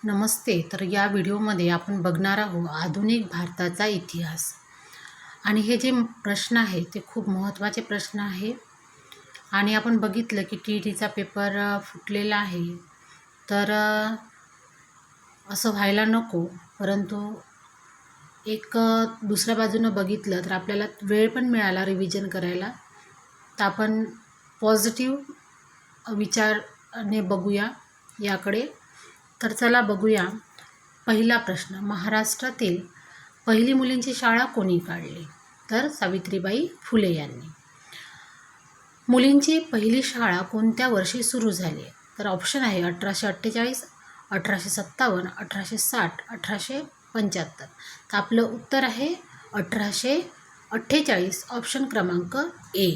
नमस्ते. तर या व्हिडिओमध्ये आपण बघणार आहोत आधुनिक भारताचा इतिहास. आणि हे जे प्रश्न आहे ते खूप महत्त्वाचे प्रश्न आहे. आणि आपण बघितलं की TETचा पेपर फुटलेला आहे. तर असं व्हायला नको. परंतु दुसऱ्या बाजूनं बघितलं तर आपल्याला वेळ पण मिळाला रिव्हिजन करायला. तर आपण पॉझिटिव्ह विचाराने बघूया याकडे. तर चला बघूया. पहिला प्रश्न, महाराष्ट्रातील पहिली मुलींची शाळा कोणी काढली? तर सावित्रीबाई फुले यांनी. मुलींची पहिली शाळा कोणत्या वर्षी सुरू झाली? तर ऑप्शन आहे 1848, 1857, 1860, 1875. तर आपलं उत्तर आहे 1848, ऑप्शन क्रमांक ए.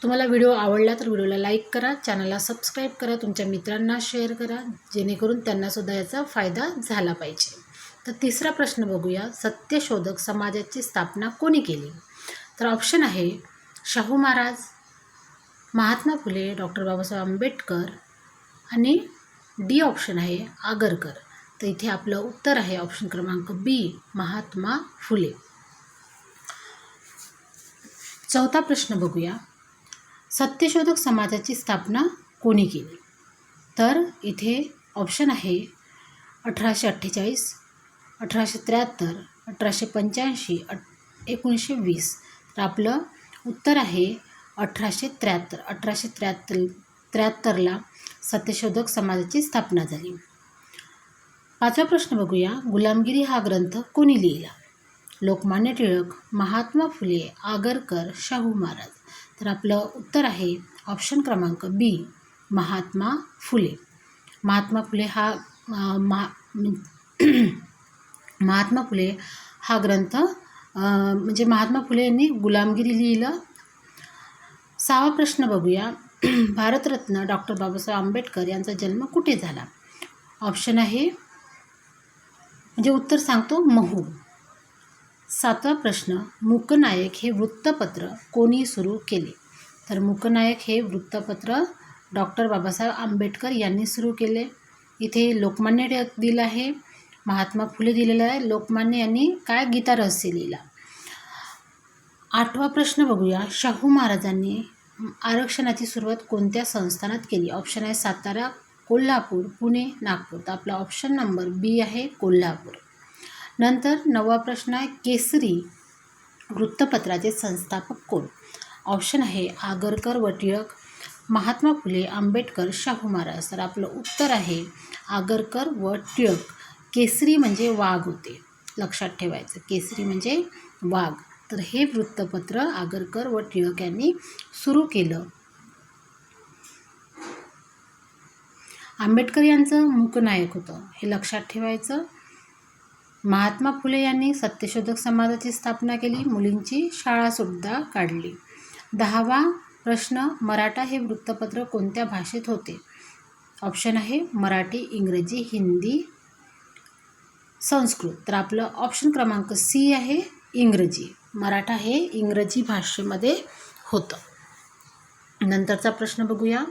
तुम्हाला व्हिडिओ आवडला तर व्हिडिओला लाईक करा, चॅनलला सबस्क्राईब करा, तुमच्या मित्रांना शेअर करा, जेणेकरून त्यांनासुद्धा याचा फायदा झाला पाहिजे. तर तिसरा प्रश्न बघूया. सत्यशोधक समाजाची स्थापना कोणी केली? तर ऑप्शन आहे शाहू महाराज, महात्मा फुले, डॉक्टर बाबासाहेब आंबेडकर आणि डी ऑप्शन आहे आगरकर. तर इथे आपलं उत्तर आहे ऑप्शन क्रमांक बी, महात्मा फुले. चौथा प्रश्न बघूया. सत्यशोधक समाजाची स्थापना कोणी केली? तर इथे ऑप्शन आहे 1848, 1873, 1885, 1920. तर आपलं उत्तर आहे 1873. 1873ला सत्यशोधक समाजाची स्थापना झाली. पाचवा प्रश्न बघूया. गुलामगिरी हा ग्रंथ कोणी लिहिला? लोकमान्य टिळक, महात्मा फुले, आगरकर, शाहू महाराज. तर आपलं उत्तर आहे ऑप्शन क्रमांक बी, महात्मा फुले. महात्मा फुले हा ग्रंथ म्हणजे महात्मा फुले यांनी गुलामगिरी लिहिलं. सहावा प्रश्न बघूया. भारतरत्न डॉक्टर बाबासाहेब आंबेडकर यांचा जन्म कुठे झाला? ऑप्शन आहे म्हणजे उत्तर सांगतो महू. सातवा प्रश्न. मूकनायक हे वृत्तपत्र कोणी सुरू केले? तर मूकनायक हे वृत्तपत्र डॉक्टर बाबासाहेब आंबेडकर यांनी सुरू केले. इथे लोकमान्य टिळक दिलं आहे, महात्मा फुले दिलेलं आहे, लोकमान्य यांनी काय गीता रहस्य लिहिला. आठवा प्रश्न बघूया. शाहू महाराजांनी आरक्षणाची सुरुवात कोणत्या संस्थानात केली? ऑप्शन आहे सातारा, कोल्हापूर, पुणे, नागपूर. तर आपला ऑप्शन नंबर बी आहे कोल्हापूर. नंतर नववा प्रश्न आहे. केसरी वृत्तपत्राचे संस्थापक कोण? ऑप्शन आहे आगरकर व टिळक, महात्मा फुले, आंबेडकर, शाहू महाराज. तर आपलं उत्तर आहे आगरकर व टिळक. केसरी म्हणजे वाघ होते, लक्षात ठेवायचं. केसरी म्हणजे वाघ. तर हे वृत्तपत्र आगरकर व टिळक यांनी सुरू केलं. आंबेडकर यांचं मूकनायक होतं, हे लक्षात ठेवायचं. महात्मा फुले यांनी सत्यशोधक समाजाची स्थापना केली, मुलींची शाळासुद्धा काढली. 10वा प्रश्न. मराठा हे वृत्तपत्र कोणत्या भाषेत होते? ऑप्शन आहे मराठी, इंग्रजी, हिंदी, संस्कृत. तर आपलं ऑप्शन क्रमांक सी आहे इंग्रजी. मराठा हे इंग्रजी भाषेमध्ये होतं. नंतरचा प्रश्न बघूया.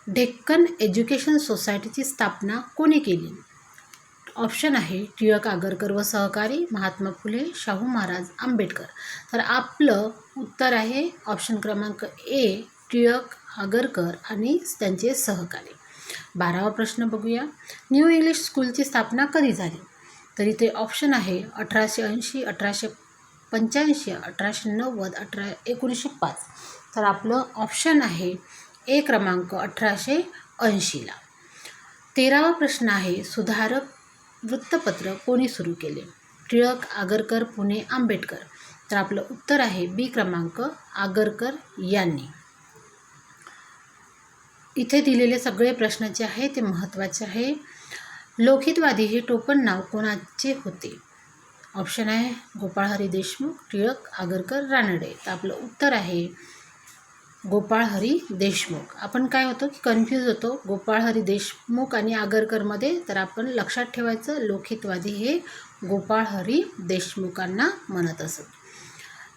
डेक्कन एज्युकेशन सोसायटीची स्थापना कोणी केली? ऑप्शन आहे टिळक, आगरकर व सहकारी, महात्मा फुले, शाहू महाराज, आंबेडकर. तर आपलं उत्तर आहे ऑप्शन क्रमांक ए, टिळक, आगरकर आणि त्यांचे सहकारी. 12वा प्रश्न बघूया. न्यू इंग्लिश स्कूलची स्थापना कधी झाली? तर इथे ऑप्शन आहे 1880, 1885, 1890, 1905. तर आपलं ऑप्शन आहे ए क्रमांक 1880ला. 13वा प्रश्न आहे. सुधारक वृत्तपत्र कोणी सुरू केले? टिळक, आगरकर, पुणे, आंबेडकर. तर आपलं उत्तर आहे बी क्रमांक आगरकर यांनी. इथे दिलेले सगळे प्रश्न जे आहे ते महत्त्वाचे आहे. लोकहितवादी हे टोपण नाव कोणाचे होते? ऑप्शन आहे गोपाळ हरी देशमुख, टिळक, आगरकर, रानडे. तर आपलं उत्तर आहे गोपाळ हरी देशमुख. आपण काय होतो की कन्फ्यूज होतो गोपाळ हरी देशमुख आणि आगरकरमध्ये. तर आपण लक्षात ठेवायचं लोकहितवादी हे गोपाळ हरी देशमुखांना म्हणत असत.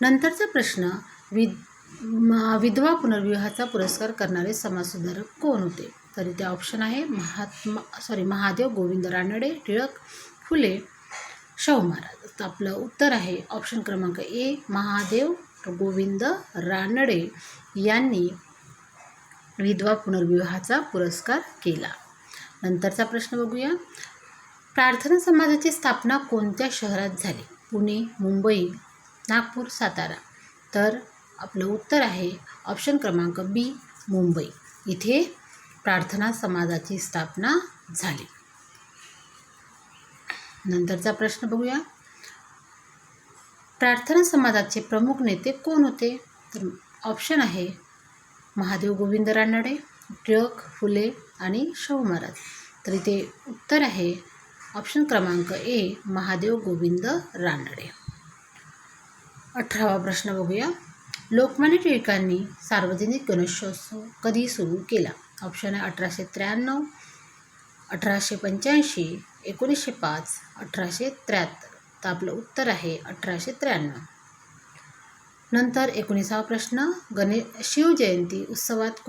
नंतरचा प्रश्न. विधवा पुनर्विवाहाचा पुरस्कार करणारे समाजसुधारक कोण होते? तर इथे ऑप्शन आहे महादेव गोविंद रानडे, टिळक, फुले, शाहू महाराज. तर आपलं उत्तर आहे ऑप्शन क्रमांक ए, महादेव गोविंद रानडे यांनी विधवा पुनर्विवाहाचा पुरस्कार केला. नंतरचा प्रश्न बघूया. प्रार्थना समाजाची स्थापना कोणत्या शहरात झाली? पुणे, मुंबई, नागपूर, सातारा. तर आपलं उत्तर आहे ऑप्शन क्रमांक बी, मुंबई. इथे प्रार्थना समाजाची स्थापना झाली. नंतरचा प्रश्न बघूया. प्रार्थना समाजाचे प्रमुख नेते कोण होते? तर ऑप्शन आहे महादेव गोविंद रानडे, टिळक, फुले आणि शाहू महाराज. तर इथे उत्तर आहे ऑप्शन क्रमांक ए, महादेव गोविंद रानडे. 18वा प्रश्न बघूया. लोकमान्य टिळकांनी सार्वजनिक गणेशोत्सव कधी सुरू केला? ऑप्शन आहे 1893, 1885, 1905, 1873. तर आपलं उत्तर आहे 1893. नंतर 19वा प्रश्न. शिवजयंती उत्सवात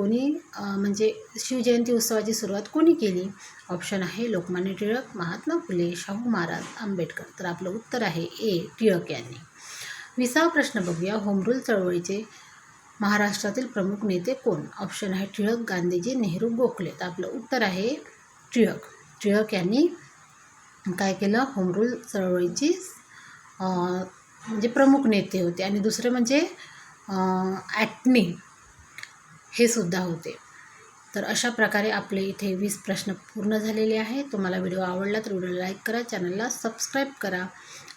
शिवजयंती उत्सवाची सुरुवात कोणी केली? ऑप्शन आहे लोकमान्य टिळक, महात्मा फुले, शाहू महाराज, आंबेडकर. तर आपलं उत्तर आहे ए, टिळक यांनी. 20वा प्रश्न बघूया. होम रूल चळवळीचे महाराष्ट्रातील प्रमुख नेते कोण? ऑप्शन आहे टिळक, गांधीजी, नेहरू, गोखले. तर आपलं उत्तर आहे टिळक. टिळक यांनी काय केलं? होम रूल चळवळीची प्रमुख नेते होते. आणि दुसरे म्हणजे ॲटनी हे सुद्धा होते. तर अशा प्रकारे आपले इथे 20 प्रश्न पूर्ण झालेले आहेत. तुम्हाला व्हिडिओ आवडला तर व्हिडिओला लाईक करा, चॅनलला सबस्क्राईब करा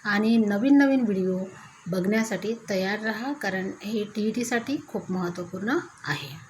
आणि नवीन व्हिडिओ बघण्यासाठी तयार राहा, कारण हे TETसाठी खूप महत्त्वपूर्ण आहे.